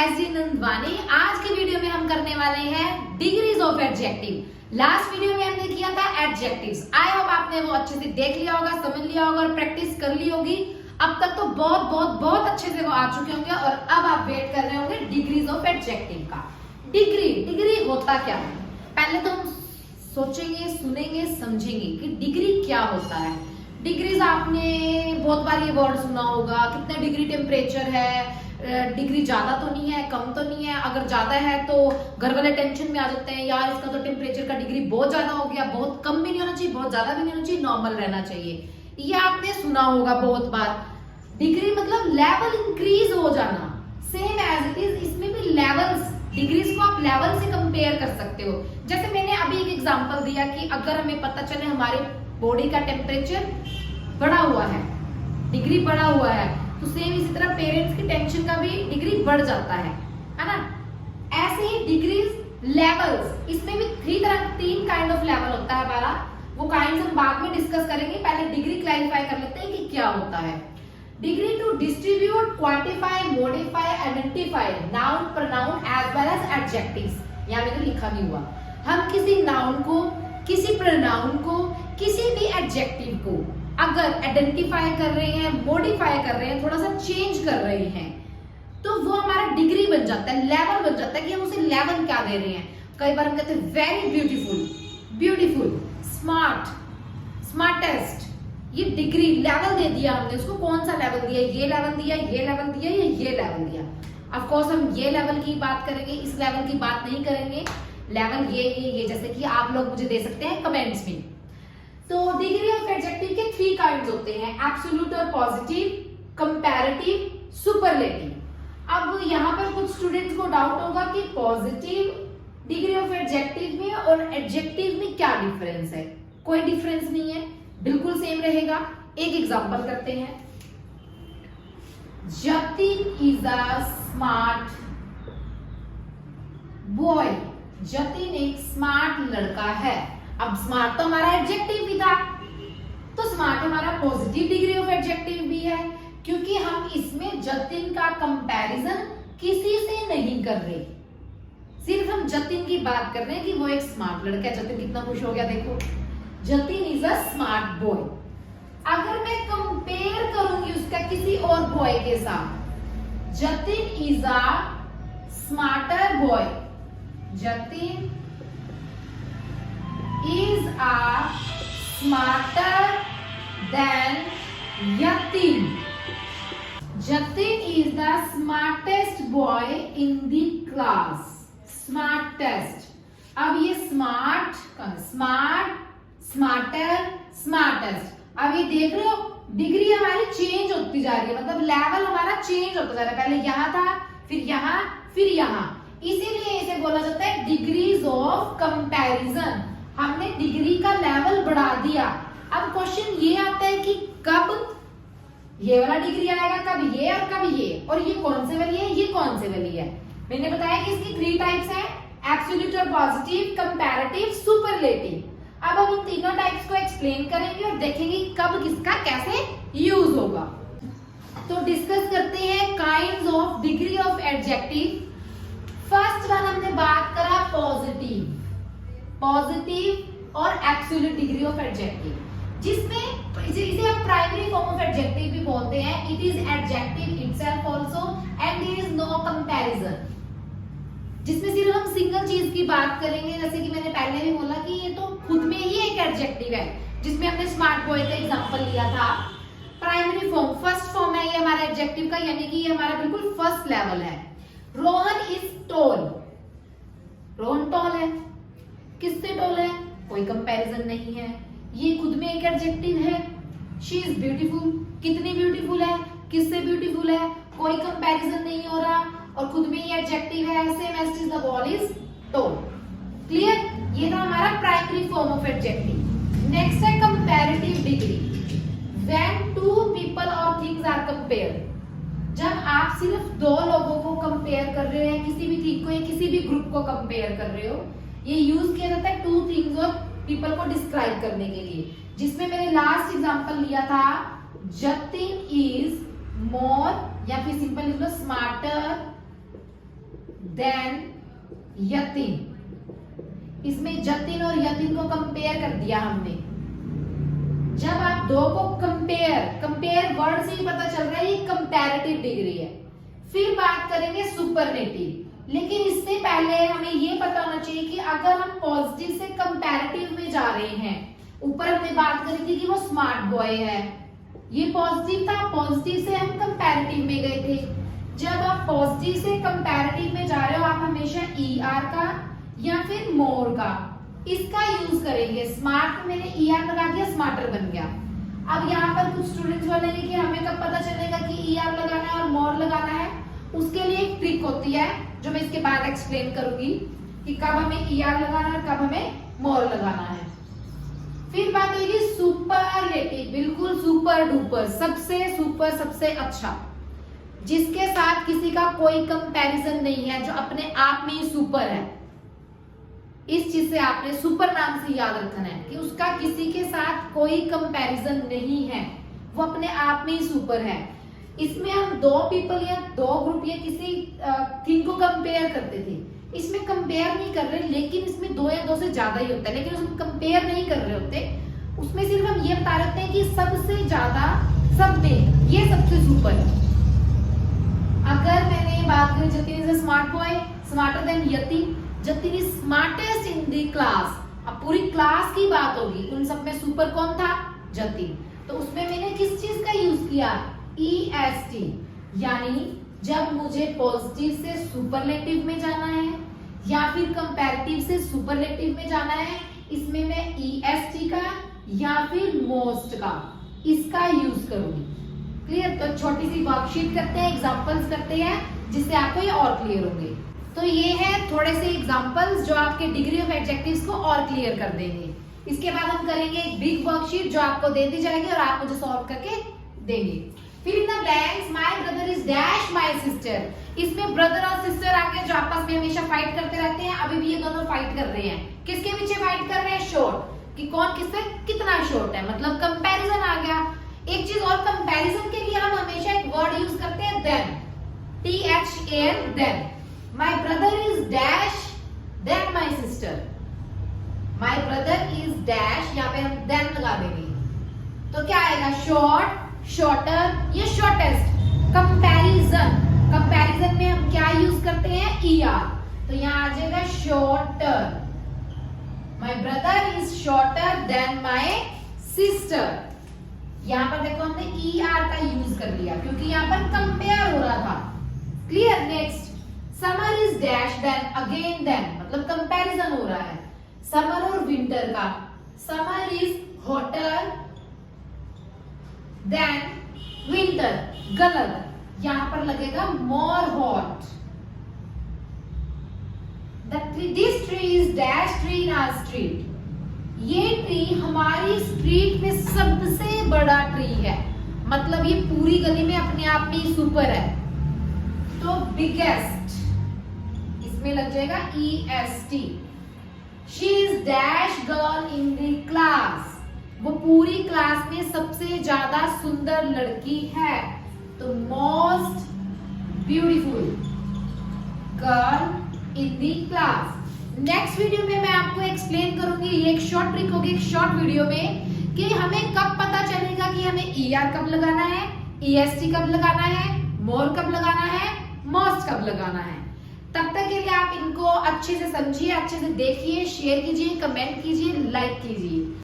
S D Nandwani. आज की video में हम करने वाले हैं degrees of adjective. Last video में हमने किया था एडजेक्टिव्स। आई होप आपने वो अच्छे से देख लिया होगा, समझ लिया होगा और प्रैक्टिस कर ली होगी। अब तक तो बहुत अच्छे से वो आ चुके होंगे और अब आप वेट कर रहे होंगे डिग्रीज ऑफ एडजेक्टिव का। डिग्री होता क्या है, पहले तो हम सोचेंगे, सुनेंगे, समझेंगे कि डिग्री क्या होता है। डिग्रीज आपने बहुत बार ये वर्ड सुना होगा, कितने डिग्री टेम्परेचर है, डिग्री ज्यादा तो नहीं है, कम तो नहीं है। अगर ज्यादा है तो घर वाले टेंशन में आ जाते हैं, यार इसका तो टेम्परेचर का डिग्री बहुत ज्यादा हो गया, बहुत कम भी नहीं होना चाहिए, बहुत ज्यादा भी नहीं होना चाहिए, नॉर्मल रहना चाहिए। ये आपने सुना होगा बहुत बार। डिग्री मतलब लेवल इंक्रीज हो जाना, सेम एज इट इज इसमें भी लेवल्स। डिग्रीज को आप लेवल से कंपेयर कर सकते हो। जैसे मैंने अभी एक एग्जांपल दिया कि अगर हमें पता चले हमारे बॉडी का टेम्परेचर बढ़ा हुआ है, डिग्री बढ़ा हुआ है, तो सेम इसी तरह पेरेंट्स की टेंशन का भी डिग्री बढ़ जाता है ना। ऐसे ही डिग्रीज लेवल्स, इसमें भी तीन काइंड ऑफ लेवल होता है हमारा। वो काइंड्स हम बाद में डिस्कस करेंगे, पहले डिग्री क्लैरिफाई कर लेते हैं कि क्या होता है। Degree to distribute, quantify, modify, identify noun, pronoun as well as adjectives. यहाँ मैंने लिखा भी हुआ, हम किसी नाउन को, किसी प्रोनाउन को, किसी भी एडजेक्टिव को अगर आइडेंटिफाई कर रहे हैं, मॉडिफाई कर रहे हैं, थोड़ा सा चेंज कर रहे हैं, तो वो हमारा डिग्री बन जाता है, लेवल बन जाता है कि हम उसे लेवल क्या दे रहे हैं। कई बार हम कहते हैं very beautiful, beautiful, smart, smartest. ये डिग्री लेवल दे दिया हमने उसको। कौन सा लेवल दिया? ये लेवल दिया, ये लेवल दिया या ये लेवल दिया। ऑफ कोर्स हम ये लेवल की बात करेंगे, इस लेवल की बात नहीं करेंगे। लेवल ये जैसे कि आप लोग मुझे दे सकते हैं कमेंट्स में। तो डिग्री ऑफ एडजेक्टिव के 3 काइंड्स होते हैं, एब्सोल्यूट और पॉजिटिव, कंपैरेटिव, सुपरलेटिव। अब यहाँ पर कुछ स्टूडेंट्स को डाउट होगा कि पॉजिटिव डिग्री ऑफ एडजेक्टिव में और एडजेक्टिव में क्या डिफरेंस है। कोई डिफरेंस नहीं है, बिल्कुल सेम रहेगा। एक एग्जांपल करते हैं। Jatin is a smart boy. Jatin एक स्मार्ट लड़का है। अब स्मार्ट तो हमारा एडजेक्टिव भी था, तो स्मार्ट हमारा पॉजिटिव डिग्री ऑफ एडजेक्टिव भी है, क्योंकि हम इसमें जतिन का कंपैरिजन किसी से नहीं कर रहे, सिर्फ हम जतिन की बात कर रहे हैं कि वो एक स्मार्ट लड़का है। जतिन कितना खुश हो गया, देखो, Jatin is a smart boy. अगर मैं कंपेयर करूंगी उसका किसी और बॉय के साथ, Jatin is a smarter boy, Jatin is a smarter than Yatin. Jatin is the smartest boy in the class. Smartest. अब ये स्मार्ट, स्मार्टर, स्मार्टेस्ट। अब ये देख रहे हो डिग्री हमारी चेंज होती जा रही है, मतलब लेवल हमारा चेंज होता जा रहा है। पहले यहाँ था, फिर यहाँ, फिर यहाँ। इसीलिए इसे बोला जाता है डिग्रीज ऑफ कंपैरिजन। हमने डिग्री का लेवल बढ़ा दिया। अब क्वेश्चन ये आता है कि कब ये वाला डिग्री आएगा, कब ये और कब ये, और ये कौन से वाली है, ये कौन से वाली है। मैंने बताया कि इसकी 3 टाइप्स हैं, एब्सोल्यूट और पॉजिटिव, कंपैरेटिव, सुपरलेटिव। अब हम इन तीनों टाइप्स को एक्सप्लेन करेंगे और देखेंगे कब किसका कैसे यूज होगा। तो डिस्कस करते हैं kinds of degree of adjective. First one हमने बात करा पॉजिटिव और एब्सोल्यूट डिग्री ऑफ एडजेक्टिव, जिसमें इसे हम प्राइमरी फॉर्म ऑफ एडजेक्टिव भी बोलते हैं। It is adjective itself also and there is no comparison, जिसमें सिर्फ हम सिंगल चीज की बात करेंगे। जैसे कि मैंने पहले भी बोला कि ये तो खुद में ही एक एडजेक्टिव है, जिसमें हमने स्मार्ट बॉय का एग्जांपल लिया था। प्राइमरी फॉर्म, फर्स्ट फॉर्म है ये हमारा एडजेक्टिव का, यानी कि ये हमारा बिल्कुल फर्स्ट लेवल है। Rohan is tall. Rohan tall है, किससे टॉल है? कोई कंपैरिजन नहीं है, ये खुद में एक एडजेक्टिव है। शी इज ब्यूटीफुल, कितनी ब्यूटीफुल है, किससे ब्यूटीफुल है, कोई कंपैरिजन नहीं हो रहा और खुद में ये एडजेक्टिव है। Same as is the ball is tall. Clear? ये था हमारा primary form of adjective. Next है कंपैरेटिव डिग्री। व्हेन 2 पीपल और थिंग्स आर कंपेयर्ड, जब आप सिर्फ 2 लोगों को कंपेयर कर रहे हैं, किसी भी थिंग को या किसी भी ग्रुप को कंपेयर कर रहे हो, ये यूज किया जाता है 2 थिंग्स और पीपल को डिस्क्राइब करने के लिए। जिसमें मैंने लास्ट एग्जांपल लिया था, जतिन इज मोर, या फिर सिंपल लिख लो स्मार्टर देन यतिन। इसमें जतिन और यतिन को कंपेयर कर दिया हमने। जब आप दो को कंपेयर वर्ड से ही पता चल रहा है ये कंपैरेटिव डिग्री है। फिर बात करेंगे सुपरलेटिव, लेकिन इससे पहले हमें ये पता होना चाहिए कि अगर हम पॉजिटिव से कंपैरेटिव में जा रहे हैं, ऊपर हमने बात करी थी कि वो स्मार्ट बॉय है, ये पॉजिटिव था, पॉजिटिव से हम कंपैरेटिव में गए थे। जब आप पॉजिटिव से कंपैरेटिव में जा रहे हो, आप हमेशा ER का या फिर मोर का इसका यूज करेंगे। स्मार्ट में मैंने ER लगा दिया, स्मार्टर बन गया। अब यहाँ पर कुछ स्टूडेंट्स बोलेंगे कि हमें कब पता चलेगा कि ER लगाना है और मोर लगाना है। उसके लिए एक ट्रिक होती है जो मैं इसके बाद एक्सप्लेन करूंगी कि कब हमें ER लगाना है और कब हमें मोर लगाना है। फिर बात होगी सुपरलेटिव, बिल्कुल सुपर डुपर, सबसे सुपर, सबसे अच्छा, जिसके साथ किसी का कोई कंपैरिजन नहीं है, जो अपने आप में ही सुपर है। इस चीज से आपने सुपर नाम से याद रखना है कि उसका किसी के साथ कोई कंपैरिजन नहीं है, वो अपने आप में ही सुपर है। इसमें हम दो पीपल या दो ग्रुप या किसी थिंग को कंपेयर करते थे, इसमें कंपेयर नहीं कर रहे, लेकिन इसमें दो या दो से ज्यादा ही होता है, लेकिन उसमें कंपेयर नहीं कर रहे होते। उसमें सिर्फ हम ये बता रहे होते हैं कि सबसे ज्यादा सब में ये सबसे सुपर है। अगर मैंने बात करी Jatin is a smart boy, smarter than Yatin, Jatin is smartest in the class. अब पूरी क्लास की बात होगी, उन सब में सुपर कौन था? जतिन। तो उसमें मैंने किस चीज का यूज किया? EST, यानी जब मुझे पॉजिटिव से सुपरलेटिव में जाना है या फिर कंपैरेटिव से सुपरलेटिव में जाना है, इसमें मैं EST का या फिर मोस्ट का इसका यूज करूंगी। क्लियर? तो छोटी सी वर्कशीट करते हैं, एग्जांपल्स करते हैं, जिससे आपको ये और क्लियर होंगे। तो ये है थोड़े से एग्जांपल्स जो आपके डिग्री ऑफ एडजेक्टिव्स को और क्लियर कर देंगे। इसके बाद हम करेंगे एक बिग वर्कशीट जो आपको दे दी जाएगी और आप मुझे सॉल्व करके देंगे। फिर in the blanks, my brother is dash my sister. इसमें ब्रदर और सिस्टर आके जो आपस में हमेशा फाइट करते रहते हैं, अभी भी ये दोनों फाइट कर रहे हैं। किसके पीछे फाइट कर रहे हैं? शॉर्ट, कि कौन किससे कितना शॉर्ट है, मतलब कंपैरिजन आ गया। एक चीज और, कंपैरिजन के लिए हम हमेशा एक वर्ड यूज करते हैं than, THAN, than. My brother is dash than my sister. My brother is dash, यहाँ पे हम देन लगा देंगे, तो क्या आएगा? शॉर्ट, शॉर्टर या शॉर्टेस्ट। कंपैरिजन, कंपैरिजन में हम क्या यूज करते हैं? ER, तो यहाँ आ जाएगा shorter. My brother is shorter than my sister. यहाँ पर देखो हमने ER का यूज कर लिया क्योंकि यहाँ पर कंपेयर हो रहा था। Clear? Next, summer is dash than again than, मतलब कंपैरिजन हो रहा है समर और विंटर का। Summer is hotter than winter, गलत, यहां पर लगेगा more hot. This tree is dash tree in our street. ये ट्री हमारी स्ट्रीट में सबसे बड़ा ट्री है, मतलब ये पूरी गली में अपने आप में सुपर है। तो बिगेस्ट, इसमें लग जाएगा EST। She is dash girl in the class, वो पूरी क्लास में सबसे ज्यादा सुंदर लड़की है। तो most beautiful girl in the class. Next video में मैं आपको एक्सप्लेन करूंगी, ये एक शॉर्ट ट्रिक होगी एक शॉर्ट वीडियो में, कि हमें कब पता चलेगा कि हमें ER कब लगाना है, EST कब लगाना है, मोर कब लगाना है, मोस्ट कब लगाना है। तब तक के लिए आप इनको अच्छे से समझिए, अच्छे से देखिए, शेयर कीजिए, कमेंट कीजिए, लाइक कीजिए।